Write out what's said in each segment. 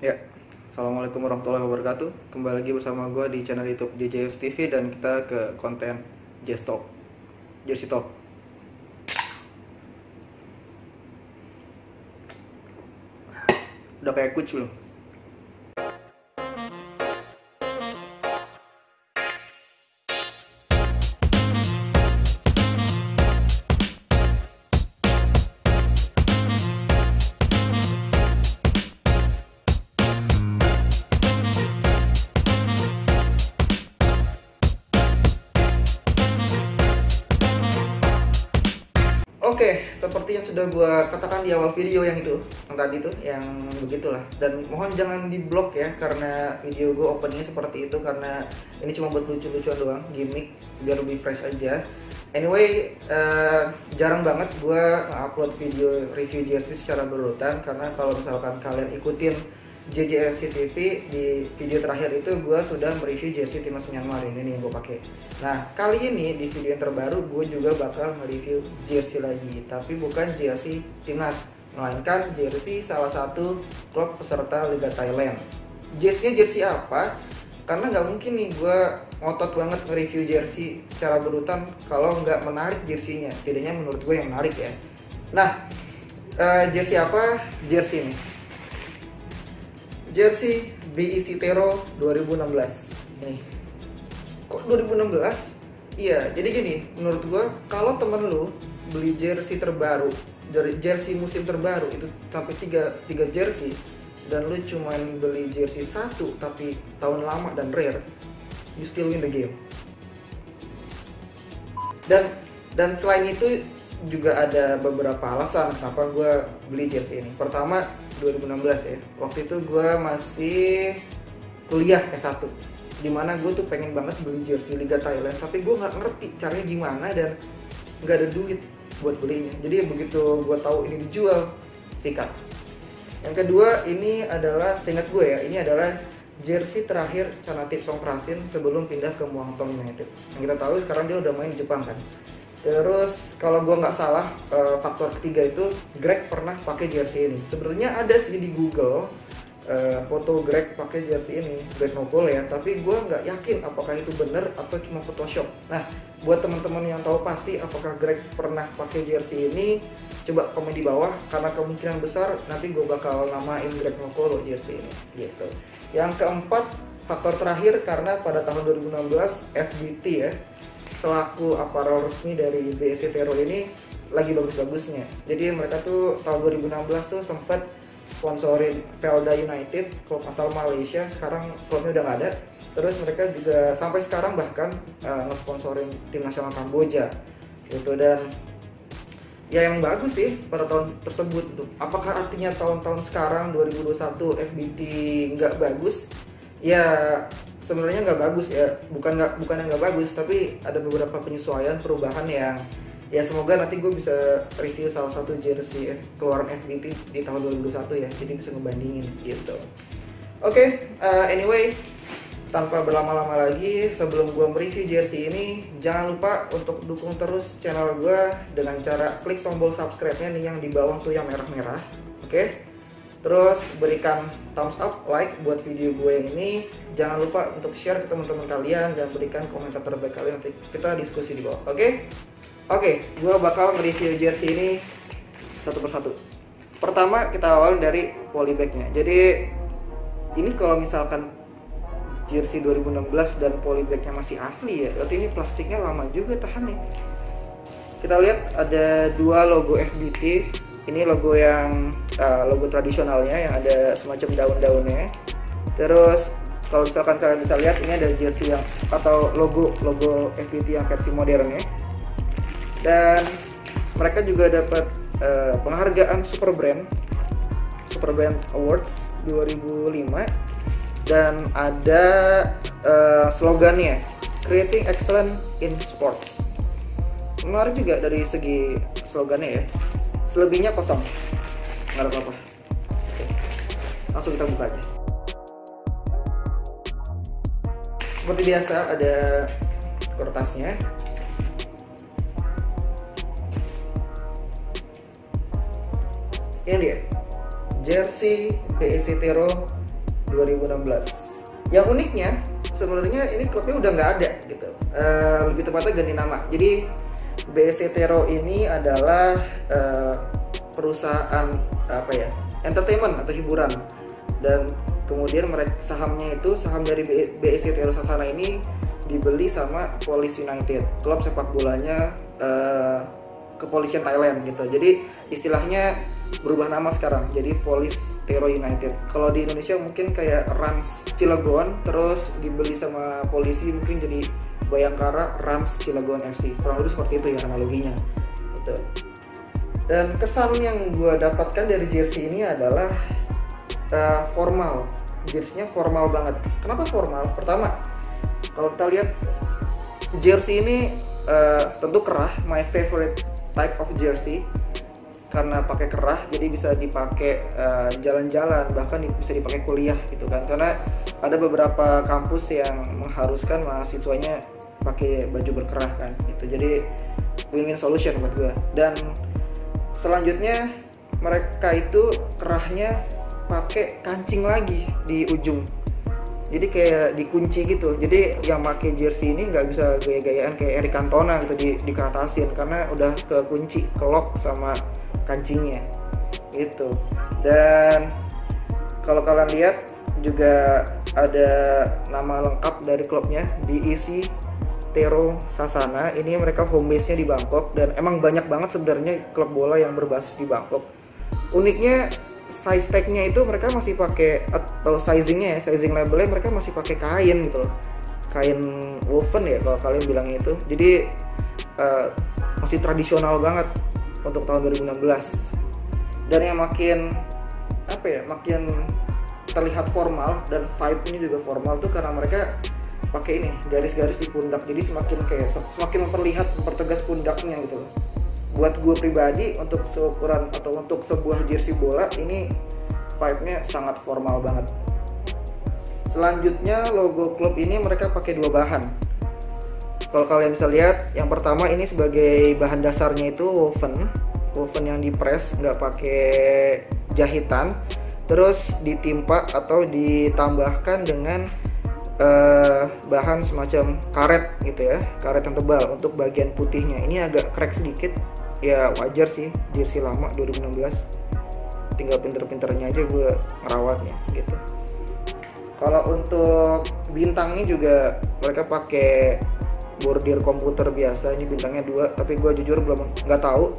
Ya, assalamualaikum warahmatullahi wabarakatuh. Kembali lagi bersama gue di channel YouTube JJS TV dan kita ke konten Jazz Talk, Jersey Talk. Udah kayak coach belum? Oke, seperti yang sudah gue katakan di awal video yang tadi tuh, yang begitulah. Dan mohon jangan di-block ya, karena video gue openingnya seperti itu, karena ini cuma buat lucu-lucuan doang, gimmick, biar lebih fresh aja. Anyway, jarang banget gue upload video review jersey secara berurutan, karena kalau misalkan kalian ikutin JJFC TV, di video terakhir itu gue sudah mereview jersey timnas Myanmar ini yang gue pakai. Nah, kali ini di video yang terbaru gue juga bakal mereview jersey lagi, tapi bukan jersey timnas, melainkan jersey salah satu klub peserta Liga Thailand. Jersey-nya jersey apa? Karena nggak mungkin nih gue ngotot banget nge-review jersey secara berurutan kalau nggak menarik jersey-nya. Setidaknya menurut gue yang menarik ya. Nah, jersey apa? Jersey nih, jersey BEC Tero 2016. Nih, kok 2016? Iya, jadi gini, menurut gua kalau temen lu beli jersey terbaru, dari jersey musim terbaru itu sampai 3 jersey, dan lu cuman beli jersey satu tapi tahun lama dan rare, you still win the game. Dan selain itu juga ada beberapa alasan kenapa gue beli jersey ini. Pertama, 2016 ya, waktu itu gue masih kuliah S1, dimana gue tuh pengen banget beli jersey Liga Thailand, tapi gue nggak ngerti caranya gimana dan nggak ada duit buat belinya. Jadi begitu gue tahu ini dijual, sikat. Yang kedua, ini adalah, seingat gue ya, ini adalah jersey terakhir Chanatip Songkrasin sebelum pindah ke Muangthong United. Yang kita tahu sekarang dia udah main di Jepang kan. Terus kalau gue nggak salah, faktor ketiga itu Greg pernah pakai jersey ini. Sebenarnya ada sih di Google foto Greg pakai jersey ini, Greg Nokol ya. Tapi gue nggak yakin apakah itu bener atau cuma Photoshop. Nah, buat teman-teman yang tahu pasti apakah Greg pernah pakai jersey ini, coba komen di bawah. Karena kemungkinan besar nanti gue bakal namain Greg Nokol jersey ini, gitu. Yang keempat, faktor terakhir, karena pada tahun 2016 FBT ya, selaku aparel resmi dari BEC Tero ini lagi bagus-bagusnya. Jadi mereka tuh tahun 2016 tuh sempat sponsorin Velda United, klub asal Malaysia. Sekarang klubnya udah nggak ada. Terus mereka juga sampai sekarang bahkan nge-sponsorin tim nasional Kamboja gitu. Dan ya emang bagus sih pada tahun tersebut tuh. Apakah artinya tahun-tahun sekarang 2021 FBT nggak bagus? Ya sebenarnya nggak bagus ya, bukan yang nggak bagus, tapi ada beberapa penyesuaian, perubahan yang ya semoga nanti gue bisa review salah satu jersey keluaran FBT di tahun 2021 ya, jadi bisa ngebandingin gitu. Oke, anyway, tanpa berlama-lama lagi, sebelum gue mereview jersey ini, jangan lupa untuk dukung terus channel gue dengan cara klik tombol subscribe-nya nih yang di bawah tuh yang merah-merah, oke? Terus berikan thumbs up, like buat video gue yang ini. Jangan lupa untuk share ke teman-teman kalian dan berikan komentar terbaik kalian, nanti kita diskusi di bawah. Oke, gue bakal nge-review jersey ini satu persatu. Pertama kita awal dari polybag-nya. Jadi ini kalau misalkan jersey 2016 dan polybag-nya masih asli ya, berarti ini plastiknya lama juga tahan nih. Kita lihat ada dua logo FBT. Ini logo yang logo tradisionalnya yang ada semacam daun-daunnya. Terus kalau misalkan kalian bisa lihat, ini ada jersey yang atau logo FPT yang versi modernnya. Dan mereka juga dapat penghargaan Super Brand Awards 2005, dan ada slogannya Creating Excellence in Sports. Menarik juga dari segi slogannya ya. Selebihnya kosong, nggak ada apa-apa. Oke, langsung kita buka aja. Seperti biasa ada kertasnya. Ini dia, jersey BEC Tero 2016. Yang uniknya sebenarnya ini klubnya udah nggak ada gitu. Lebih tepatnya ganti nama. Jadi BSC Tero ini adalah perusahaan apa ya, entertainment atau hiburan, dan kemudian mereka saham dari BSC Tero Sasana ini dibeli sama Police United, klub sepak bolanya kepolisian Thailand gitu. Jadi istilahnya berubah nama sekarang jadi Police Tero United. Kalau di Indonesia mungkin kayak Rans Cilegon terus dibeli sama polisi, mungkin jadi Bayangkara Rans Cilegon FC. Kurang lebih seperti itu ya analoginya gitu. Dan kesan yang gue dapatkan dari jersey ini adalah formal. Jersey-nya formal banget. Kenapa formal? Pertama, kalau kita lihat jersey ini tentu kerah, my favorite type of jersey, karena pakai kerah jadi bisa dipakai jalan-jalan, bahkan bisa dipakai kuliah gitu kan, karena ada beberapa kampus yang mengharuskan mahasiswanya pakai baju berkerah kan gitu. Jadi win-win solution buat gue. Dan selanjutnya mereka itu kerahnya pakai kancing lagi di ujung, jadi kayak dikunci gitu. Jadi yang pakai jersey ini nggak bisa gaya-gayaan kayak Eric Cantona gitu dikeratasin, karena udah kekunci, kelok sama kancingnya gitu. Dan kalau kalian lihat juga ada nama lengkap dari klubnya, BEC Tero Sasana. Ini mereka home base-nya di Bangkok, dan emang banyak banget sebenarnya klub bola yang berbasis di Bangkok. Uniknya size tag-nya itu mereka masih pakai, atau sizing labelnya mereka masih pakai kain gitu loh, kain woven ya kalau kalian bilangnya itu. Jadi masih tradisional banget untuk tahun 2016. Dan yang makin makin terlihat formal dan vibe-nya juga formal tuh karena mereka pakai ini garis-garis di pundak, jadi semakin mempertegas pundaknya gitu loh. Buat gue pribadi, untuk seukuran atau untuk sebuah jersey bola ini vibe-nya sangat formal banget. Selanjutnya logo klub ini mereka pakai dua bahan. Kalau kalian bisa lihat, yang pertama ini sebagai bahan dasarnya itu woven yang di-press, nggak pakai jahitan, terus ditimpa atau ditambahkan dengan bahan semacam karet gitu ya, karet yang tebal untuk bagian putihnya. Ini agak crack sedikit, ya wajar sih, jersey lama 2016, tinggal pinter-pinternya aja gue ngerawatnya gitu. Kalau untuk bintangnya juga mereka pakai bordir komputer biasa, ini bintangnya 2, tapi gue jujur nggak tahu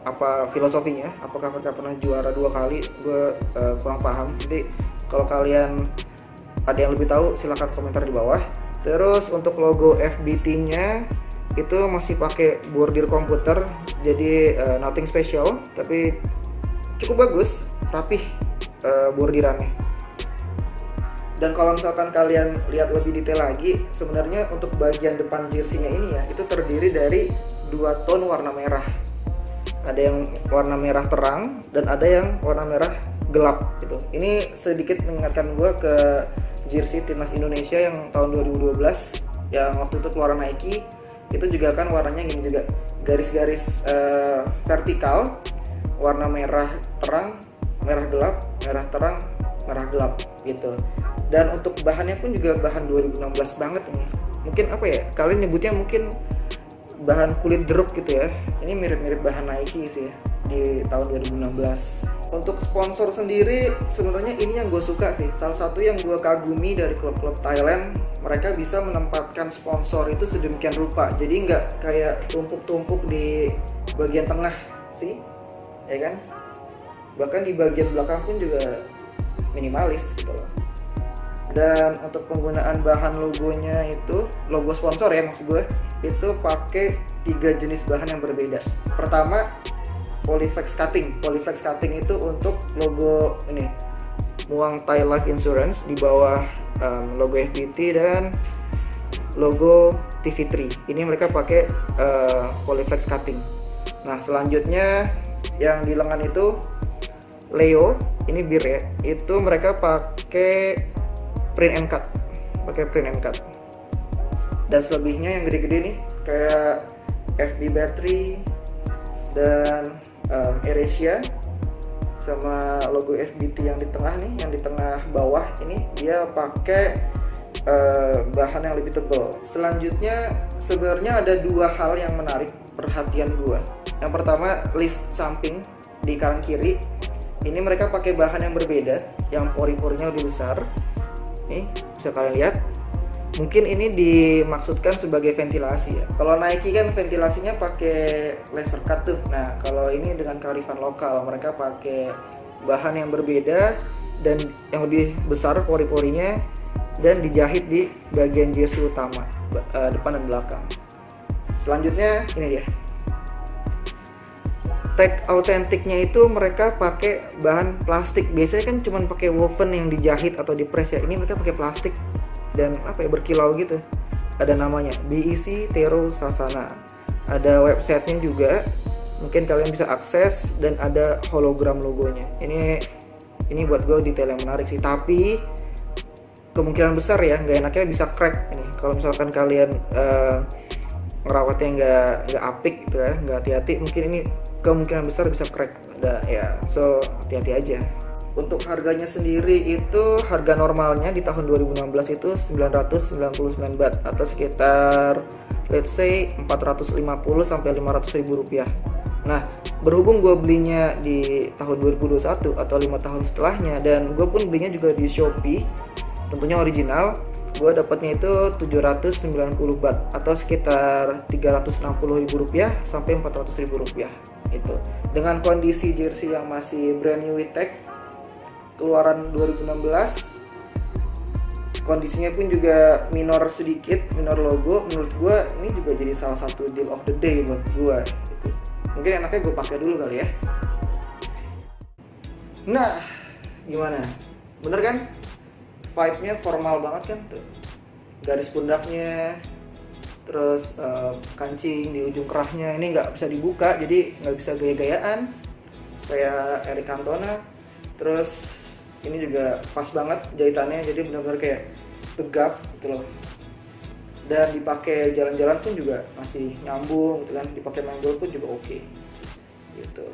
apa filosofinya, apakah mereka pernah juara 2 kali, gue kurang paham. Jadi kalau kalian ada yang lebih tahu silahkan komentar di bawah. Terus untuk logo FBT-nya itu masih pakai bordir komputer, jadi nothing special, tapi cukup bagus, rapih bordirannya. Dan kalau misalkan kalian lihat lebih detail lagi, sebenarnya untuk bagian depan jersey-nya ini ya, itu terdiri dari 2 tone warna merah. Ada yang warna merah terang dan ada yang warna merah gelap gitu. Ini sedikit mengingatkan gue ke jersey timnas Indonesia yang tahun 2012 yang waktu itu keluaran Nike. Itu juga kan warnanya gini juga, garis-garis vertikal, warna merah terang, merah gelap, merah terang, merah gelap gitu. Dan untuk bahannya pun juga bahan 2016 banget ini. Mungkin apa ya, kalian nyebutnya mungkin bahan kulit jeruk gitu ya. Ini mirip-mirip bahan Nike sih ya, di tahun 2016. Untuk sponsor sendiri sebenarnya ini yang gue suka sih. Salah satu yang gue kagumi dari klub-klub Thailand, mereka bisa menempatkan sponsor itu sedemikian rupa. Jadi nggak kayak tumpuk-tumpuk di bagian tengah sih, ya kan? Bahkan di bagian belakang pun juga minimalis gitu loh. Dan untuk penggunaan bahan logonya itu, logo sponsor ya maksud gue, itu pakai 3 jenis bahan yang berbeda. Pertama, Polyflex cutting. Polyflex cutting itu untuk logo ini, Muang Thai Life Insurance di bawah logo FPT dan logo TV3. Ini mereka pakai Polyflex cutting. Nah, selanjutnya yang di lengan itu Leo, ini bir ya. Itu mereka pakai print and cut. Dan selebihnya yang gede-gede nih kayak FB Battery dan AirAsia sama logo FBT yang di tengah nih, yang di tengah bawah ini dia pakai bahan yang lebih tebal. Selanjutnya sebenarnya ada dua hal yang menarik perhatian gua. Yang pertama, list samping di kanan kiri ini mereka pakai bahan yang berbeda, yang pori-porinya lebih besar. Nih bisa kalian lihat. Mungkin ini dimaksudkan sebagai ventilasi ya. Kalau Nike kan ventilasinya pakai laser cut tuh. Nah, kalau ini dengan kearifan lokal, mereka pakai bahan yang berbeda dan yang lebih besar pori-porinya dan dijahit di bagian jersey utama, depan dan belakang. Selanjutnya ini dia. Tag autentiknya itu mereka pakai bahan plastik. Biasanya kan cuma pakai woven yang dijahit atau dipres ya. Ini mereka pakai plastik dan apa ya, berkilau gitu. Ada namanya BEC Tero Sasana. Ada websitenya juga, mungkin kalian bisa akses, dan ada hologram logonya. Ini buat gue detail yang menarik sih. Tapi kemungkinan besar ya nggak enaknya bisa crack ini. Kalau misalkan kalian ngerawatnya nggak apik gitu ya, nggak hati-hati, mungkin ini kemungkinan besar bisa crack. Ya, so hati-hati aja. Untuk harganya sendiri itu harga normalnya di tahun 2016 itu 999 baht atau sekitar let's say 450 sampai 500 ribu rupiah. Nah, berhubung gue belinya di tahun 2021 atau 5 tahun setelahnya, dan gue pun belinya juga di Shopee, tentunya original, gue dapatnya itu 790 baht atau sekitar 360 ribu rupiah sampai 400 ribu rupiah itu. Dengan kondisi jersey yang masih brand new with tag, keluaran 2016, kondisinya pun juga minor sedikit, minor logo. Menurut gue ini juga jadi salah satu deal of the day buat gue gitu. Mungkin enaknya gue pakai dulu kali ya. Nah, gimana? Bener kan? Vibe-nya formal banget kan tuh. Garis pundaknya, terus kancing di ujung kerahnya ini nggak bisa dibuka, jadi nggak bisa gaya-gayaan kayak Eric Cantona. Terus ini juga pas banget jahitannya, jadi benar-benar kayak tegap gitu loh. Dan dipakai jalan-jalan pun juga masih nyambung gitu kan, dipakai main bola pun juga oke. Gitu.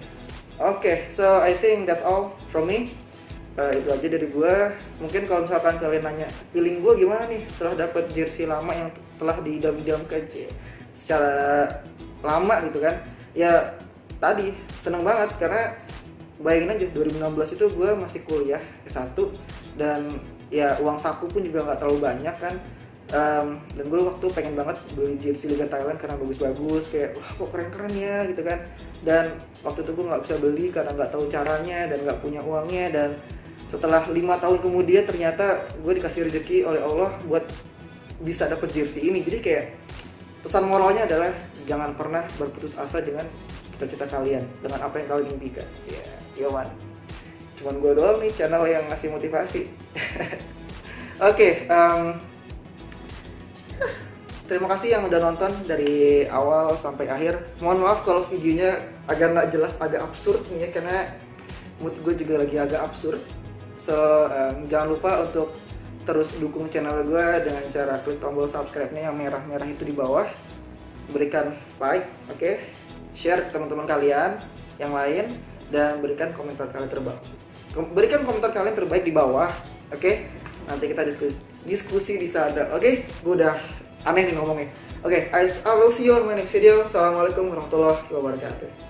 Oke, so I think that's all from me. Itu aja dari gua. Mungkin kalau misalkan kalian nanya feeling gua gimana nih setelah dapat jersey lama yang telah diidam-idamkan secara lama gitu kan. Ya tadi seneng banget karena bayangin aja 2016 itu gue masih kuliah S1 dan ya uang saku pun juga nggak terlalu banyak kan, dan gue waktu pengen banget beli jersey Liga Thailand karena bagus-bagus, kayak wah kok keren-keren ya gitu kan. Dan waktu itu gue nggak bisa beli karena nggak tahu caranya dan nggak punya uangnya, dan setelah 5 tahun kemudian ternyata gue dikasih rezeki oleh Allah buat bisa dapet jersey ini. Jadi kayak pesan moralnya adalah jangan pernah berputus asa dengan cita-cita kalian, dengan apa yang kalian impikan. Ya man, cuman gue doang nih channel yang ngasih motivasi. Oke, terima kasih yang udah nonton dari awal sampai akhir. Mohon maaf kalau videonya agak nggak jelas, agak absurd nih ya, karena mood gue juga lagi agak absurd. So jangan lupa untuk terus dukung channel gue dengan cara klik tombol subscribe-nya yang merah-merah itu di bawah. Berikan like, oke? Share ke teman-teman kalian yang lain, dan berikan komentar kalian terbaik di bawah, oke? Nanti kita diskusi di sana, oke? Gue udah aneh nih ngomongnya. Oke, I will see you on my next video. Assalamualaikum warahmatullahi wabarakatuh.